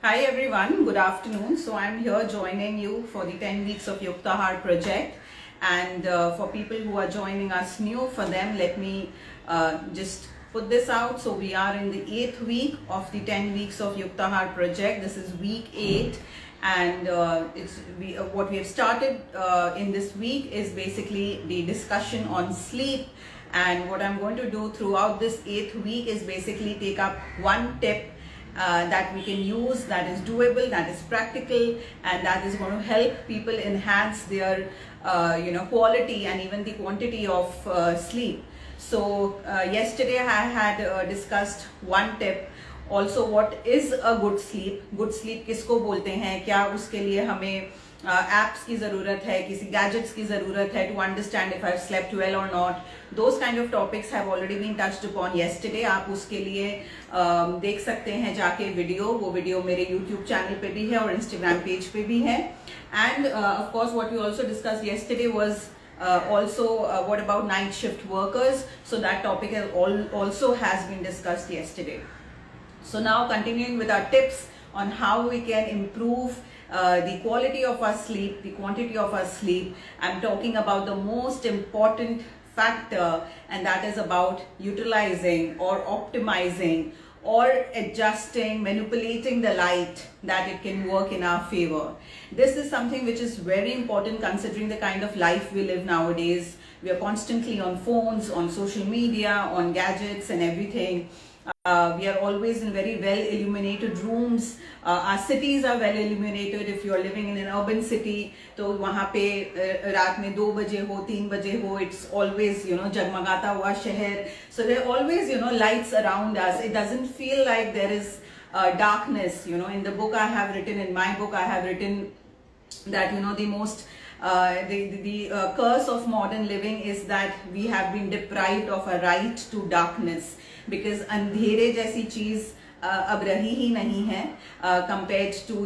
Hi everyone, good afternoon. So I'm here joining you for the 10 weeks of Yuktahaar project, and for people who are joining us new, for them let me just put this out. So we are in the 8th week of the 10 weeks of Yuktahaar project. This is week 8, and what we have started in this week is basically the discussion on sleep. And what I'm going to do throughout this 8th week is basically take up one tip that we can use, that is doable, that is practical, and that is going to help people enhance their quality and even the quantity of sleep. So yesterday I had discussed one tip. Also, what is a good sleep? Good sleep किसको बोलते हैं? क्या उसके लिए हमें apps की ज़रूरत है, किसी gadgets की ज़रूरत है to understand if I've slept well or not? Those kind of topics have already been touched upon yesterday. आप उसके लिए देख सकते हैं जाके वीडियो. वो वीडियो मेरे YouTube चैनल पे भी है और Instagram पेज पे भी है. And of course, what we also discussed yesterday was what about night shift workers? So that topic also has been discussed yesterday. So now continuing with our tips on how we can improve the quality of our sleep, the quantity of our sleep. I'm talking about the most important factor, and that is about utilizing or optimizing or adjusting, manipulating the light that it can work in our favor. This is something which is very important considering the kind of life we live nowadays. We are constantly on phones, on social media, on gadgets and everything. We are always in very well illuminated rooms. Our cities are well illuminated. If you are living in an urban city, तो वहाँ पे रात में 2 बजे हो, 3 बजे हो, it's always जगमगाता हुआ शहर. So there are always lights around us. It doesn't feel like there is darkness. In the book I have written, in my book I have written that the most the curse of modern living is that we have been deprived of a right to darkness, because अंधेरे जैसी चीज अब रही ही नहीं है compared to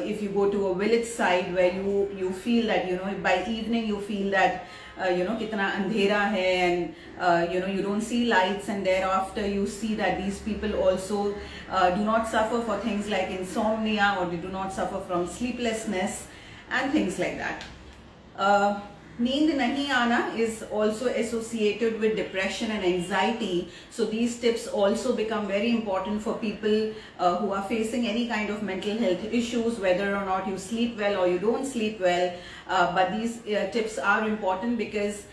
if you go to a village side where you feel that by evening you feel that कितना अंधेरा है, and you don't see lights, and thereafter you see that these people also do not suffer for things like insomnia, or they do not suffer from sleeplessness and things like that. नींद नहीं आना is also associated with depression and anxiety. So these tips also become very important for people who are facing any kind of mental health issues, whether or not you sleep well or you don't sleep well. But these tips are important because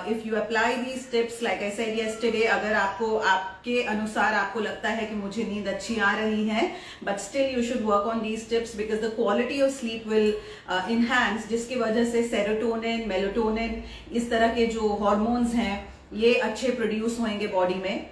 if you apply these tips, like I said yesterday, अगर आपके अनुसार आपको लगता है कि मुझे नींद अच्छी आ रही है, but still you should work on these tips because the quality of sleep will enhance, जिसकी वजह से सेरोटोनिन, मेलाटोनिन, इस तरह के जो हार्मोन्स हैं ये अच्छे प्रोड्यूस होंगे बॉडी में,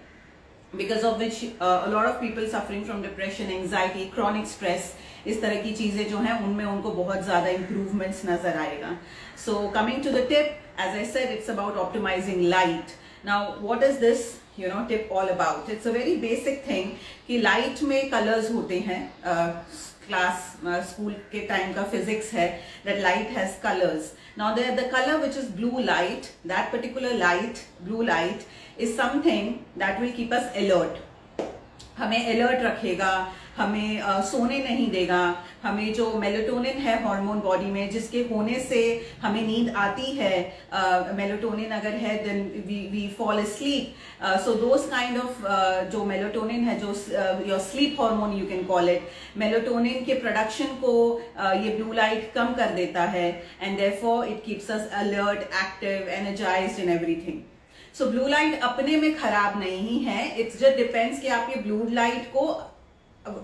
because of which a lot of people suffering from depression, anxiety, chronic stress, इस तरह की चीजें जो हैं उनमें उनको बहुत ज्यादा improvements नजर आएगा. So coming to the tip, as I said, it's about optimizing light. Now what is this tip all about? It's a very basic thing कि light में colors होते हैं. Class school के time का physics है that light has colors. Now the color which is blue light, that particular light, blue light, is something that will keep us alert. हमें alert रखेगा, हमें सोने नहीं देगा. हमें जो मेलाटोनिन है हार्मोन बॉडी में, जिसके होने से हमें नींद आती है, मेलाटोनिन अगर है then we fall asleep. So those kind of जो मेलाटोनिन है, जो your sleep hormone you can call it, melatonin के प्रोडक्शन को ये ब्लू लाइट कम कर देता है, and therefore it keeps us alert, active, energized and everything. So blue light अपने में खराब नहीं है. It just depends कि आप ये blue light को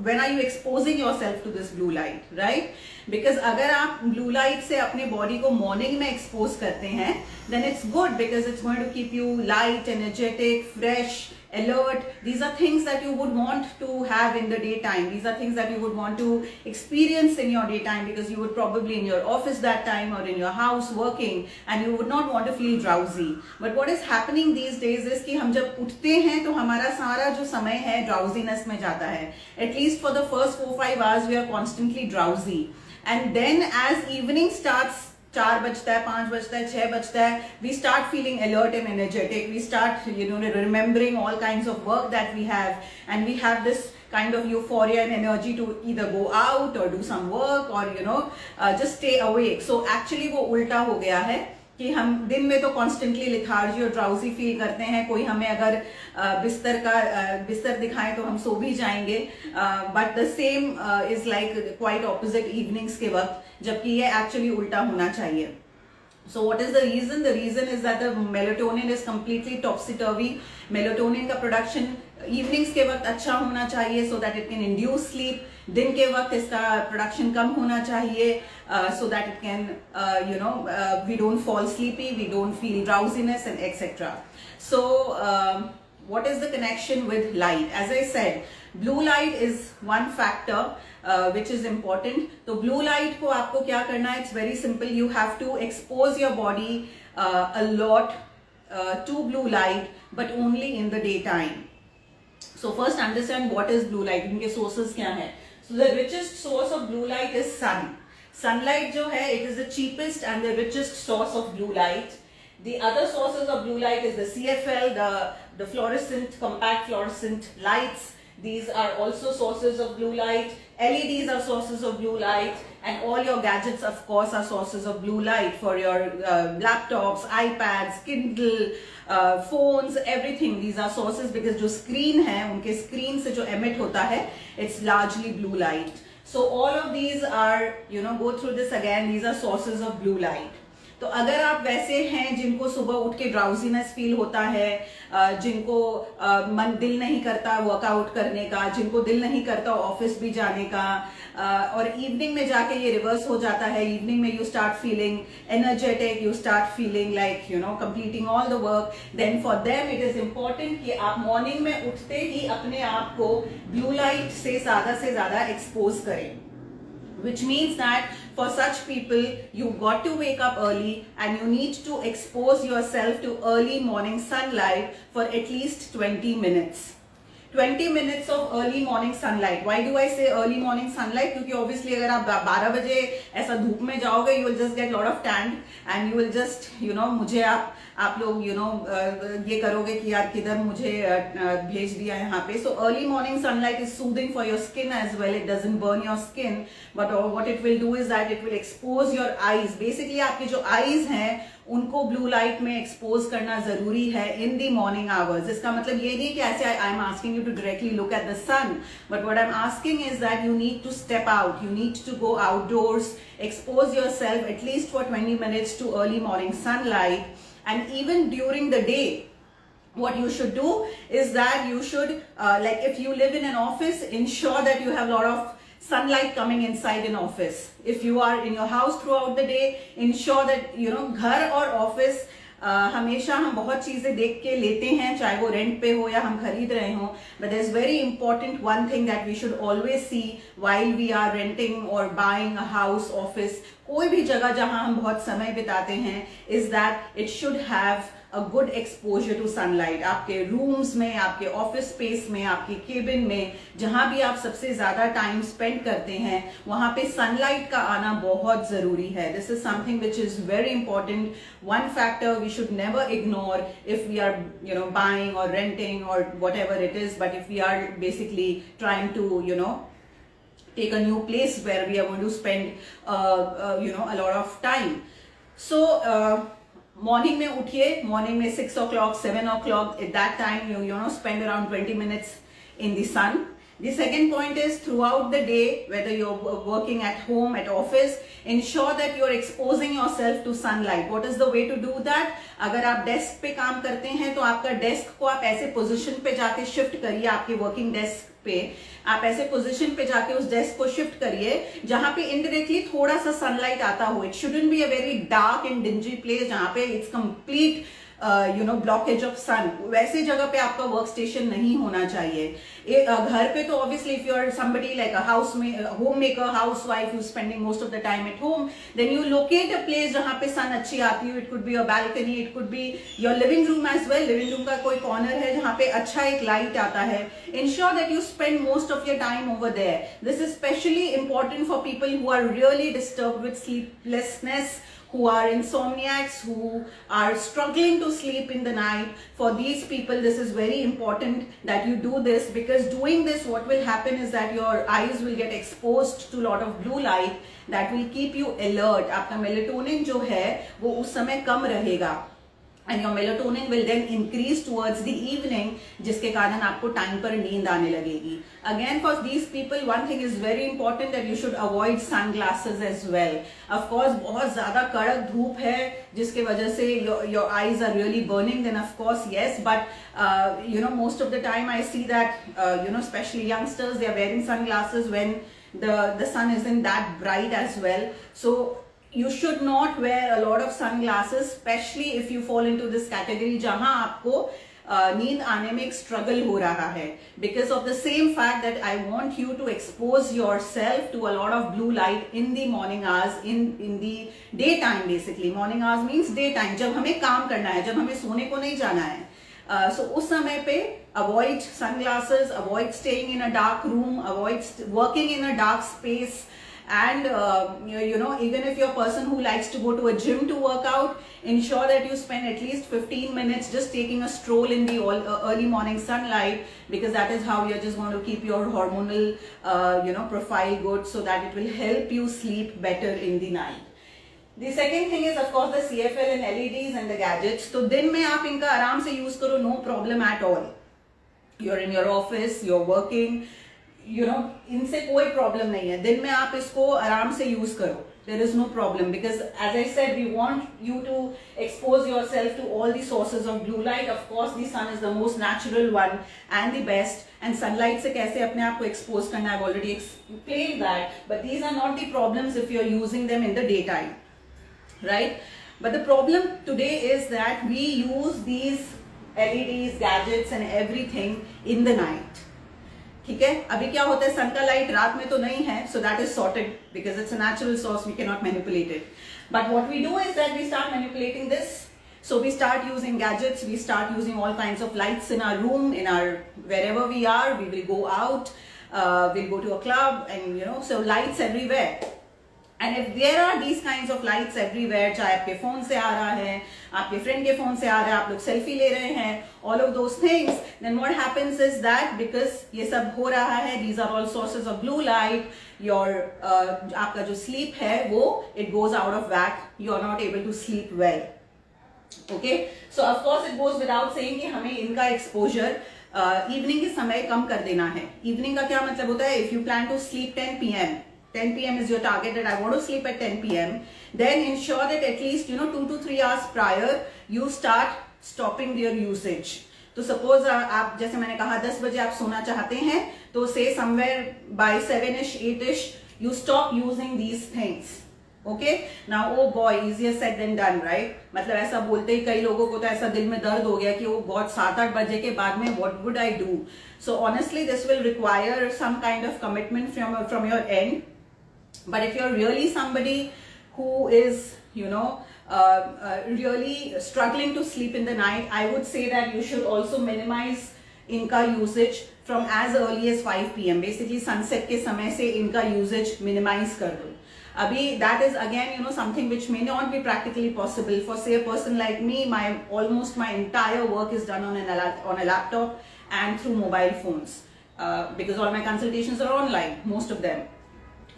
when are you exposing yourself to this blue light, right? Because अगर आप blue light से अपने body को morning में expose करते हैं, then it's good because it's going to keep you light, energetic, fresh, alert. These are things that you would want to have in the daytime. These are things that you would want to experience in your daytime because you would probably in your office that time or in your house working, and you would not want to feel drowsy. But what is happening these days is कि हम जब उठते हैं तो हमारा सारा जो समय है drowsiness में जाता है. At least for the first 4-5 hours we are constantly drowsy, and then as evening starts, 4 बजता है, 5 बजता है, 6 बजता है, we start feeling alert and energetic. We start remembering all kinds of work that we have, and we have this kind of euphoria and energy to either go out or do some work or just stay awake. So actually वो उल्टा हो गया है कि हम दिन में तो कॉन्स्टेंटली लिथार्जी और ड्राउजी फील करते हैं, कोई हमें अगर बिस्तर दिखाए तो हम सो भी जाएंगे, but the same is like quite opposite evenings के वक्त, जबकि ये एक्चुअली उल्टा होना चाहिए. So what is the reason? The reason is that the melatonin is completely topsy-turvy. Melatonin का production evenings के वक्त अच्छा होना चाहिए so that it can induce sleep. दिन के वक्त इसका production कम होना चाहिए so that it can, we don't fall sleepy, we don't feel drowsiness and etc. So what is the connection with light? As I said, blue light is one factor which is important. तो blue light को आपको क्या करना है? It's very simple. You have to expose your body a lot to blue light, but only in the daytime. So first understand what is blue light. इनके sources क्या हैं? So the richest source of blue light is sun. Sunlight जो है, it is the cheapest and the richest source of blue light. The other sources of blue light is the CFL, the fluorescent, compact fluorescent lights. These are also sources of blue light. LEDs are sources of blue light, and all your gadgets of course are sources of blue light for your laptops, iPads, Kindle, phones, everything. These are sources because जो screen है, उनके screen से जो emit होता है, it's largely blue light. So all of these are, go through this again. These are sources of blue light. तो अगर आप वैसे हैं जिनको सुबह उठ के ड्राउजीनेस फील होता है, जिनको मन दिल नहीं करता वर्कआउट करने का, जिनको दिल नहीं करता ऑफिस भी जाने का, और इवनिंग में जाके ये रिवर्स हो जाता है. इवनिंग में you start feeling energetic, you start feeling like completing all the work, then for them it is important कि आप मॉर्निंग में उठते ही अपने आप को ब्लू लाइट से ज्यादा एक्सपोज करें. Which means that for such people you got to wake up early and you need to expose yourself to early morning sunlight for at least 20 minutes. 20 minutes of early morning sunlight. Why do I say early morning sunlight? क्योंकि obviously अगर आप 12 बजे ऐसा धूप में जाओगे, you will just get lot of tan and you will just मुझे आप लोग ये करोगे कि यार किधर मुझे भेज दिया यहाँ पे. So early morning sunlight is soothing for your skin as well. It doesn't burn your skin, but what it will do is that it will expose your eyes. Basically आपके जो eyes हैं उनको ब्लू लाइट में expose करना जरूरी है इन दी morning hours. इसका मतलब ये नहीं कि ऐसे I am asking you to directly look at the sun, but what I am asking is that you need to step out, you need to go outdoors, expose yourself at least for 20 minutes to early morning sunlight. And even during the day, what you should do is that you should like if you live in an office, ensure that you have a lot of sunlight coming inside an office. If you are in your house throughout the day, ensure that घर और office हमेशा हम बहुत चीजें देख के लेते हैं, चाहे वो रेंट पे हो या हम खरीद रहे हो, but there is very important one thing that we should always see while we are renting or buying a house, office, कोई भी जगह जहां हम बहुत समय बिताते हैं, is that it should have a good exposure to sunlight. आपके रूम्स में, आपके ऑफिस स्पेस में, आपके केबिन में, जहां भी आप सबसे ज्यादा टाइम स्पेंड करते हैं, वहां पे सनलाइट का आना बहुत जरूरी है. This is something which is very important. One factor we should never ignore if we are buying or renting or whatever it is, but if we are basically trying to take a new place where we are going to spend a lot of time. So morning में उठिए, morning में 6 o'clock, 7 o'clock, at that time you spend around 20 minutes in the sun. The second point is throughout the day, whether you're working at home, at office, ensure that you're exposing yourself to sunlight. What is the way to do that? अगर आप desk पे काम करते हैं तो आपका desk को आप ऐसे पोजीशन पे जाके शिफ्ट करिए, आपके वर्किंग डेस्क पे आप ऐसे पोजीशन पे जाके उस डेस्क को शिफ्ट करिए जहां पे इनडायरेक्टली थोड़ा सा सनलाइट आता हो. It shouldn't be a very dark and dingy place जहां पे इट्स कंप्लीट ब्लॉकेज ऑफ सन. वैसे जगह पे आपका वर्क स्टेशन नहीं होना चाहिए. घर पे तो obviously if you are somebody like a house में homemaker, housewife, you spending most of the time at home, then you locate a place जहां पे सन अच्छी आती हो. It could be a balcony, it could be your living room as well. Living room का कोई corner है जहां पे अच्छा एक लाइट आता है. Ensure that you spend most of your time over there. This is specially important for people who are really disturbed with sleeplessness who are insomniacs, who are struggling to sleep in the night. For these people, this is very important that you do this, because doing this, what will happen is that your eyes will get exposed to a lot of blue light that will keep you alert. आपका melatonin जो है वो उस समय कम रहेगा, and your melatonin will then increase towards the evening, जिसके कारण आपको टाइम पर नींद आने लगेगी. Again, for these people, one thing is very important, that you should avoid sunglasses as well. Of course, बहुत ज़्यादा कड़क धूप है जिसके वजह से your eyes are really burning, then of course yes, but most of the time I see that especially youngsters, they are wearing sunglasses when the sun isn't that bright as well. So you should not wear a lot of sunglasses, especially if you fall into this category जहां आपको नींद आने में एक struggle हो रहा है, because of the same fact that I want you to expose yourself to a lot of blue light in the morning hours, in the daytime basically. Morning hours means daytime, जब हमें काम करना है, जब हमें सोने को नहीं जाना है. So उस समय पे avoid sunglasses, avoid staying in a dark room, avoid working in a dark space. And even if you're a person who likes to go to a gym to work out, ensure that you spend at least 15 minutes just taking a stroll in the early morning sunlight, because that is how you're just going to keep your hormonal profile good, so that it will help you sleep better in the night. The second thing is of course the CFL and LEDs and the gadgets. तो दिन में आप इनका आराम से use करो, no problem at all. You're in your office, you're working, इनसे कोई प्रॉब्लम नहीं है. दिन में आप इसको आराम से यूज करो. There is no problem, because as I said, we want you to expose yourself to all the sources of blue light. Of course, the sun is the most natural one and the best. And sunlight से कैसे अपने आप को expose करना, I've already explained that. But these are not the problems if you're using them in the daytime, right? But the problem today is that we use these LEDs, gadgets and everything in the night. ठीक है, अभी क्या होता है, सन का light रात में तो नहीं है, so that is sorted because it's a natural source, we cannot manipulate it. But what we do is that we start manipulating this. So we start using gadgets, we start using all kinds of lights in our room, in our wherever we are. We will go out, we'll go to a club, and so lights everywhere. And if there are these kinds of lights everywhere, चाहे आपके phone से आ रहा है, आपके friend के phone से आ रहा है, आप लोग सेल्फी ले रहे हैं, all of those things, then what happens is that because ये सब हो रहा है, these are all sources of blue light, your आपका जो sleep है वो it goes out of whack, you are not able to sleep well. Okay, so of course it goes without saying कि हमें इनका exposure evening के समय कम कर देना है. Evening का क्या मतलब होता है? If you plan to sleep 10 p.m. 10 p.m. is your target, that I want to sleep at 10 p.m. Then ensure that at least 2 to 3 hours prior you start stopping their usage. तो suppose आप जैसे मैंने कहा 10 बजे आप सोना चाहते हैं, तो say somewhere by 7ish 8ish you stop using these things. Okay? Now oh boy, easier said than done, right? मतलब ऐसा बोलते ही कई लोगों को तो ऐसा दिल में दर्द हो गया कि oh God, 7-8 बजे के बाद में what would I do? So honestly this will require some kind of commitment from your end. But if you're really somebody who is, really struggling to sleep in the night, I would say that you should also minimize इनका usage from as early as 5 p.m. Basically sunset के समय से इनका usage minimize कर दो. अभी that is again something which may not be practically possible for say a person like me. Almost my entire work is done on a laptop and through mobile phones, because all my consultations are online, most of them.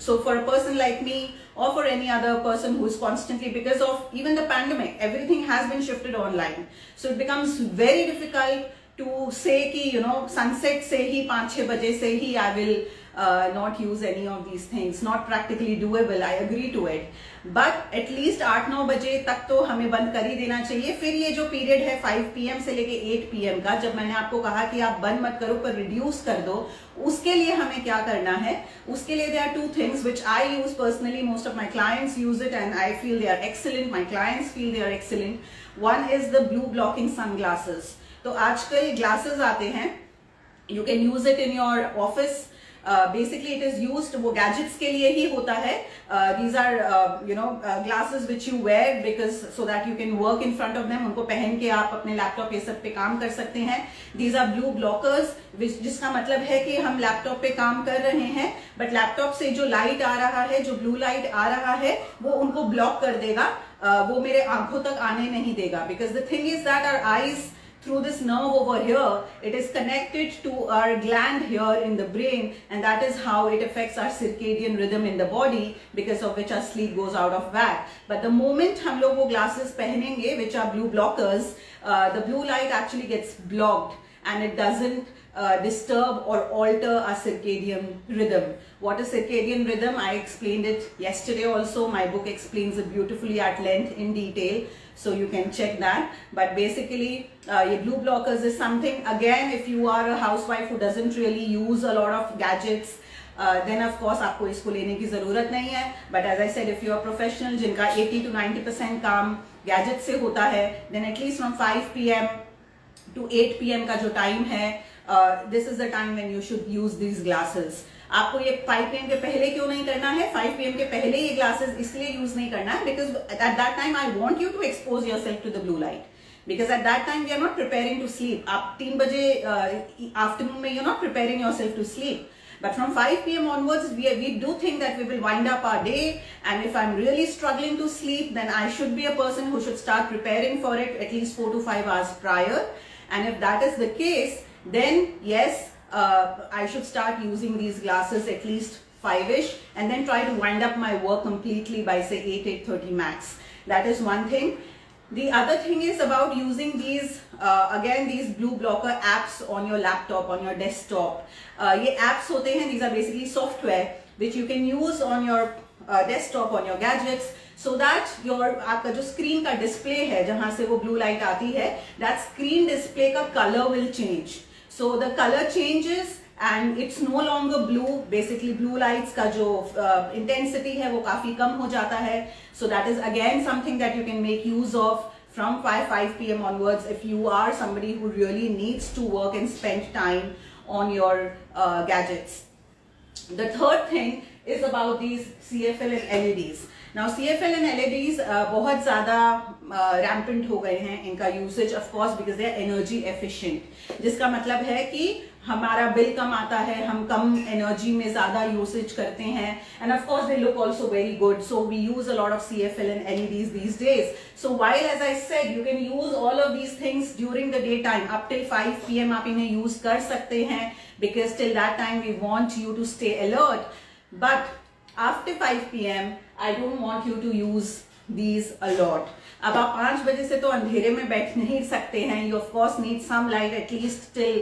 So for a person like me or for any other person who is constantly, because of even the pandemic, everything has been shifted online. So it becomes very difficult to say कि sunset से ही 5-6 बजे से ही I will not use any of these things. Not practically doable, I agree to it. But at least 8-9 बजे तक तो हमें बंद कर ही देना चाहिए. फिर ये जो पीरियड है 5 p.m. से लेके 8 p.m. का, जब मैंने आपको कहा कि आप बंद मत करो पर रिड्यूस कर दो, उसके लिए हमें क्या करना है? उसके लिए there are 2 things which I use personally. Most of my clients use it and I feel they are excellent. My clients feel they are excellent. One is the blue blocking sunglasses. तो आजकल glasses आते हैं. You can use it in your office. Basically it is used, वो gadgets के लिए ही होता है. These are glasses which you wear because so that you can work in front of them. उनको पहन के आप अपने लैपटॉप ये सब पे काम कर सकते हैं. दीज आर ब्लू ब्लॉकर्स, जिसका मतलब है कि हम लैपटॉप पे काम कर रहे हैं बट लैपटॉप से जो लाइट आ रहा है, जो ब्लू लाइट आ रहा है, वो उनको ब्लॉक कर देगा. वो मेरे आंखों तक आने नहीं देगा. Because the thing is that our eyes, through this nerve over here, it is connected to our gland here in the brain, and that is how it affects our circadian rhythm in the body, because of which our sleep goes out of whack. But the moment हम लोग वो glasses पहनेंगे which are blue blockers, the blue light actually gets blocked and it doesn't disturb or alter our circadian rhythm. What is circadian rhythm? I explained it yesterday also. My book explains it beautifully at length in detail, so you can check that. But basically ये blue blockers is something, again, if you are a housewife who doesn't really use a lot of gadgets, then of course आपको इसको लेने की जरूरत नहीं है. But as I said, if you are professional जिनका 80 to 90% काम गैजेट से होता है, then at least from 5 p.m. to 8 p.m. का जो टाइम है, this is the time when you should use these glasses. आपको ये 5 p.m. के पहले क्यों नहीं करना है? 5 p.m. के पहले ये ग्लासेस इसलिए यूज नहीं करना है because at that time I want you to expose yourself to the blue light. Because at that time we are not preparing to sleep. आप 3 बजे afternoon में you're not preparing yourself to sleep. But from 5 p.m. onwards, we do think that we will wind up our day, and if I'm really struggling to sleep, then I should be a person who should start preparing for it at least 4 to 5 hours prior. And if that is the case, then yes, I should start using these glasses at least 5ish, and then try to wind up my work completely by say 8:30 max. That is one thing. The other thing is about using these again, these blue blocker apps on your laptop, on your desktop. ये apps होते हैं, these are basically software which you can use on your desktop, on your gadgets, so that your आपका जो screen का display है जहाँ से वो blue light आती है, that screen display का color will change. So the color changes and it's no longer blue. Basically blue lights का जो intensity है वो काफी कम हो जाता है. So that is again something that you can make use of from 5 p.m. onwards if you are somebody who really needs to work and spend time on your gadgets. The third thing is about these CFL and LEDs. Now CFL and LEDs बहुत ज़्यादा rampant हो गए हैं इनका usage, of course, because they are energy efficient. जिसका मतलब है कि हमारा बिल कम आता है, हम कम एनर्जी में ज़्यादा यूसेज करते हैं, and of course they look also very good. So we use a lot of CFL and LEDs these days. So while, as I said, you can use all of these things during the daytime up till 5 p.m. आप इन्हें use कर सकते हैं, because till that time we want you to stay alert. But after 5 p.m. I don't want you to use these a lot. अब आप 5 बजे से तो अंधेरे में बैठ नहीं सकते हैं. You of course need some light at least till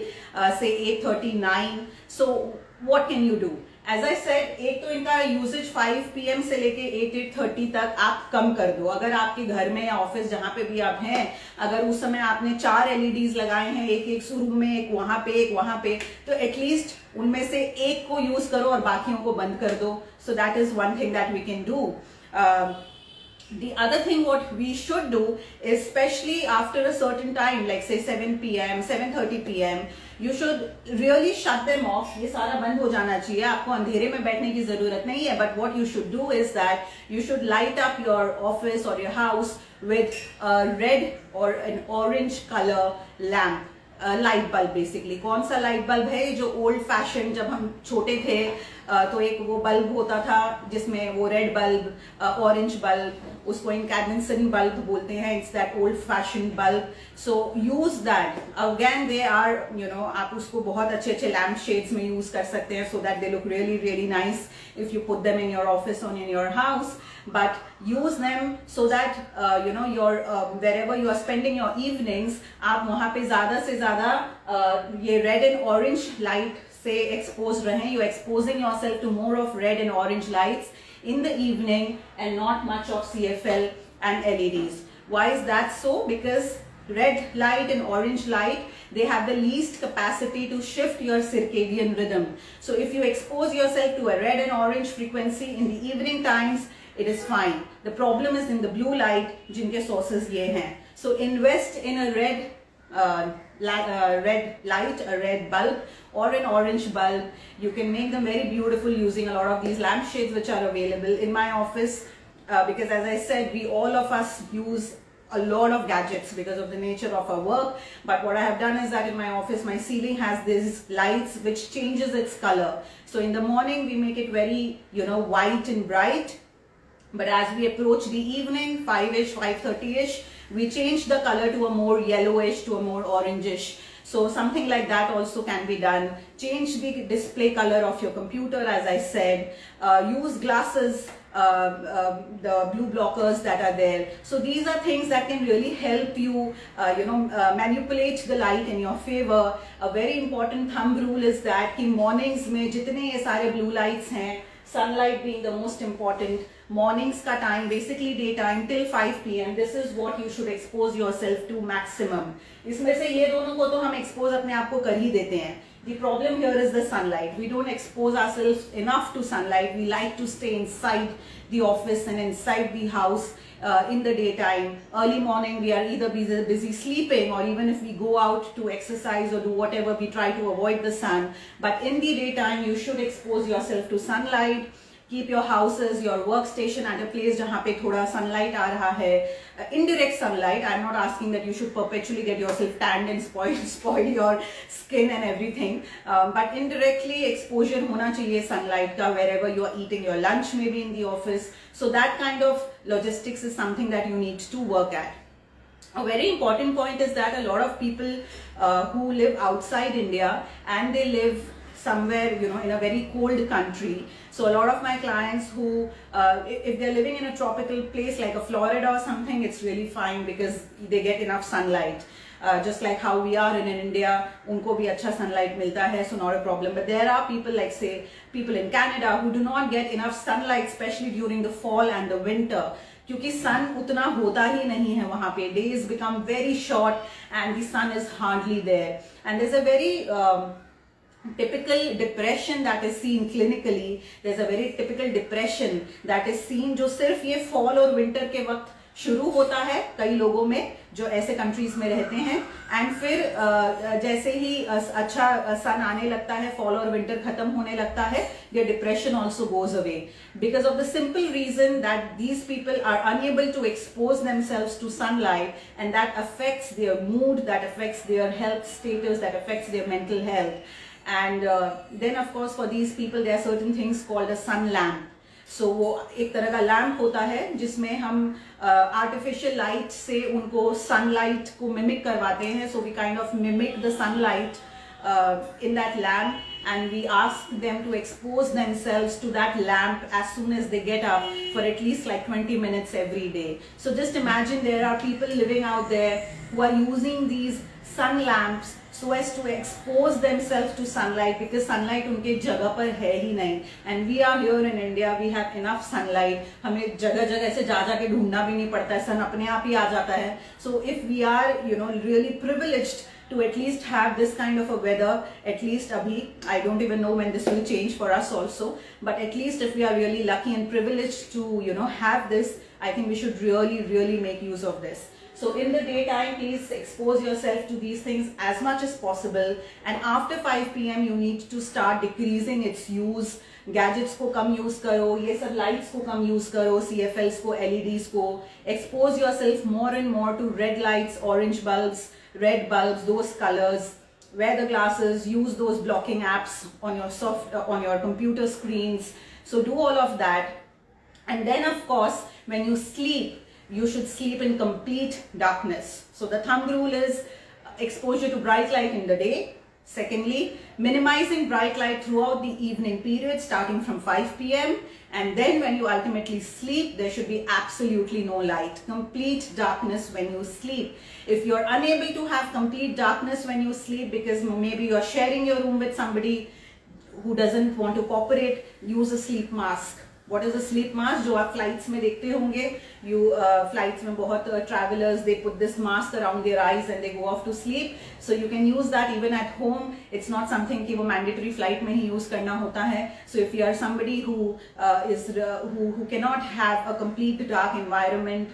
say 8:39. So what can you do? As I said, एक तो इनका यूसेज 5 p.m. से लेके 8:30 तक आप कम कर दो. अगर आपके घर में या ऑफिस जहाँ पे भी आप हैं, अगर उस समय आपने 4 LEDs लगाए हैं, एक रूम में, एक वहां पे, एक वहां पे, तो एटलीस्ट उनमें से एक को यूज करो और बाकियों को बंद कर दो. So that is one thing that we can do. The other thing what we should do is, especially after a certain time, like say 7 p.m., 7:30 p.m., you should really shut them off. ये सारा बंद हो जाना चाहिए. आपको अंधेरे में बैठने की जरूरत नहीं है. But what you should do is that you should light up your office or your house with a red or an orange color lamp. Light bulb. Basically कौन सा लाइट बल्ब है? जो ओल्ड फैशन, जब हम छोटे थे तो एक वो बल्ब होता था जिसमें वो रेड बल्ब, ऑरेंज बल्ब, उसको इनकैडेंसेंट बल्ब बोलते हैं. It's that old fashion bulb. So use that. Again they are, you know, आप उसको बहुत अच्छे अच्छे लैम्प शेड्स में यूज कर सकते हैं, so that they look really really nice if you put them in your office और in your house. But use them so that you know, your wherever you are spending your evenings, आप वहाँ पे ज़्यादा से ज़्यादा ये red and orange light से expose रहें. You exposing yourself to more of red and orange lights in the evening and not much of CFL and LEDs. Why is that so? Because red light and orange light, they have the least capacity to shift your circadian rhythm. So if you expose yourself to a red and orange frequency in the evening times, it is fine. The problem is in the blue light, जिनके sources ये हैं. So invest in a red red light, a red bulb or an orange bulb. You can make them very beautiful using a lot of these lampshades which are available in my office, because as I said, all of us use a lot of gadgets because of the nature of our work. But what I have done is that in my office, my ceiling has these lights which changes its color. So in the morning we make it very, white and bright, but as we approach the evening, 5ish, 5:30ish, we change the color to a more yellowish, to a more orangish. So something like that also can be done. Change the display color of your computer, as I said. Use glasses, the blue blockers that are there. So these are things that can really help you, manipulate the light in your favor. A very important thumb rule is that कि mornings में जितने ये सारे blue lights हैं, sunlight being the most important, mornings का time, basically daytime till 5 p.m. this is what you should expose yourself to maximum. इसमें से ये दोनों को तो हम expose अपने आप को कर ही देते हैं. The problem here is the sunlight. We don't expose ourselves enough to sunlight. We like to stay inside the office and inside the house in the daytime. Early morning we are either busy sleeping, or even if we go out to exercise or do whatever, we try to avoid the sun. But in the daytime you should expose yourself to sunlight. Keep your houses, your workstation at a place जहाँ पे थोड़ा sunlight आ रहा है. Indirect sunlight. I'm not asking that you should perpetually get yourself tanned and spoil your skin and everything. But indirectly exposure होना चाहिए sunlight का wherever you are eating your lunch, maybe in the office. So that kind of logistics is something that you need to work at. A very important point is that a lot of people who live outside India and they live somewhere, in a very cold country. So a lot of my clients who, if they're living in a tropical place like a Florida or something, it's really fine because they get enough sunlight. Just like how we are in India, unko bhi acha sunlight milta hai, so not a problem. But there are people like, say, people in Canada who do not get enough sunlight, especially during the fall and the winter. क्योंकि sun उतना होता ही नहीं है वहाँ पे. Days become very short and the sun is hardly there. And there's a very typical depression that is seen clinically. There's a very typical depression that is seen जो सिर्फ ये fall और winter के वक्त शुरू होता है कई लोगों में जो ऐसे कंट्रीज में रहते हैं, एंड फिर जैसे ही अच्छा सन आने लगता है, फॉल और विंटर खत्म होने लगता है, their depression also goes away because of the simple reason that these people are unable to expose themselves to sunlight, and that affects their mood, that affects their health status, that affects their mental health. And then of course for these people there are certain things called a sun lamp. So वो एक तरह का lamp होता है जिसमें हम artificial light से उनको सनलाइट को मिमिक करवाते हैं. So we kind of mimic the sunlight in that lamp, and we ask them to expose themselves to that lamp as soon as they get up for at least like 20 minutes every day. So just imagine there are people living out there who are using these sun lamps so as to expose themselves to sunlight, because sunlight उनके जगह पर है ही नहीं. And we are here in India, we have enough sunlight. हमें जगह जगह से जा के ढूंढना भी नहीं पड़ता है, sun अपने आप ही आ जाता है. So if we are really privileged to at least have this kind of a weather, at least abhi, I don't even know when this will change for us also, but at least if we are really lucky and privileged to have this, I think we should really make use of this. So in the daytime, please expose yourself to these things as much as possible, and after 5 p.m. you need to start decreasing its use. Gadgets को कम use करो, ये सब lights को कम use करो, CFLs को, LEDs को. Expose yourself more and more to red lights, orange bulbs, red bulbs, those colors. Wear the glasses, use those blocking apps on your computer screens. So do all of that. And then of course, when you sleep, you should sleep in complete darkness. So the thumb rule is exposure to bright light in the day. Secondly, minimizing bright light throughout the evening period starting from 5 p.m. And then when you ultimately sleep, there should be absolutely no light. Complete darkness when you sleep. If you're unable to have complete darkness when you sleep because maybe you're sharing your room with somebody who doesn't want to cooperate, use a sleep mask. What is a sleep mask? जो आप flights में देखते होंगे, flights में बहुत travelers, they put this mask around their eyes and they go off to sleep. So you can use that even at home. It's not something कि वो mandatory flight में ही use करना होता है. So if you are somebody who cannot have a complete dark environment,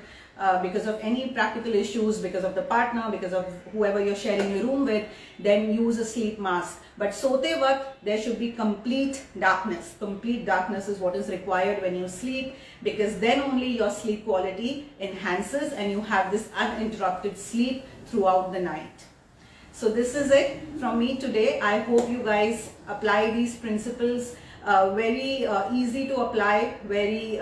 because of any practical issues, because of the partner, because of whoever you're sharing your room with, then use a sleep mask. But sote waqt, there should be complete darkness. Complete darkness is what is required when you sleep, because then only your sleep quality enhances and you have this uninterrupted sleep throughout the night. So this is it from me today. I hope you guys apply these principles. Very easy to apply, very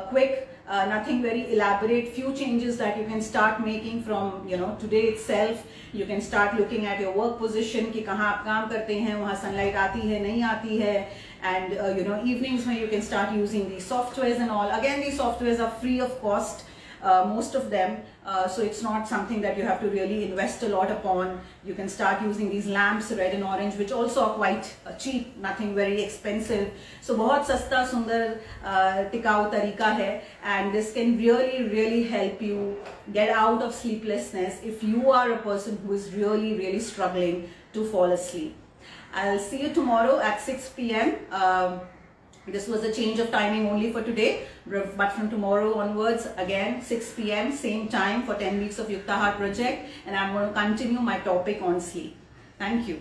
quick, nothing very elaborate. Few changes that you can start making from today itself. You can start looking at your work position कि कहाँ आप काम करते हैं, वहाँ sunlight आती है नहीं आती है, and evenings when you can start using these softwares and all. Again, these softwares are free of cost. Most of them, so it's not something that you have to really invest a lot upon. You can start using these lamps, red and orange, which also are quite cheap, nothing very expensive. So बहुत सस्ता सुंदर टिकाऊ तरीका है, and this can really help you get out of sleeplessness if you are a person who is really struggling to fall asleep. I'll see you tomorrow at 6 p.m. This was a change of timing only for today, but from tomorrow onwards, again 6 p.m. same time for 10 weeks of Yuktahaar project, and I'm going to continue my topic on sleep. Thank you.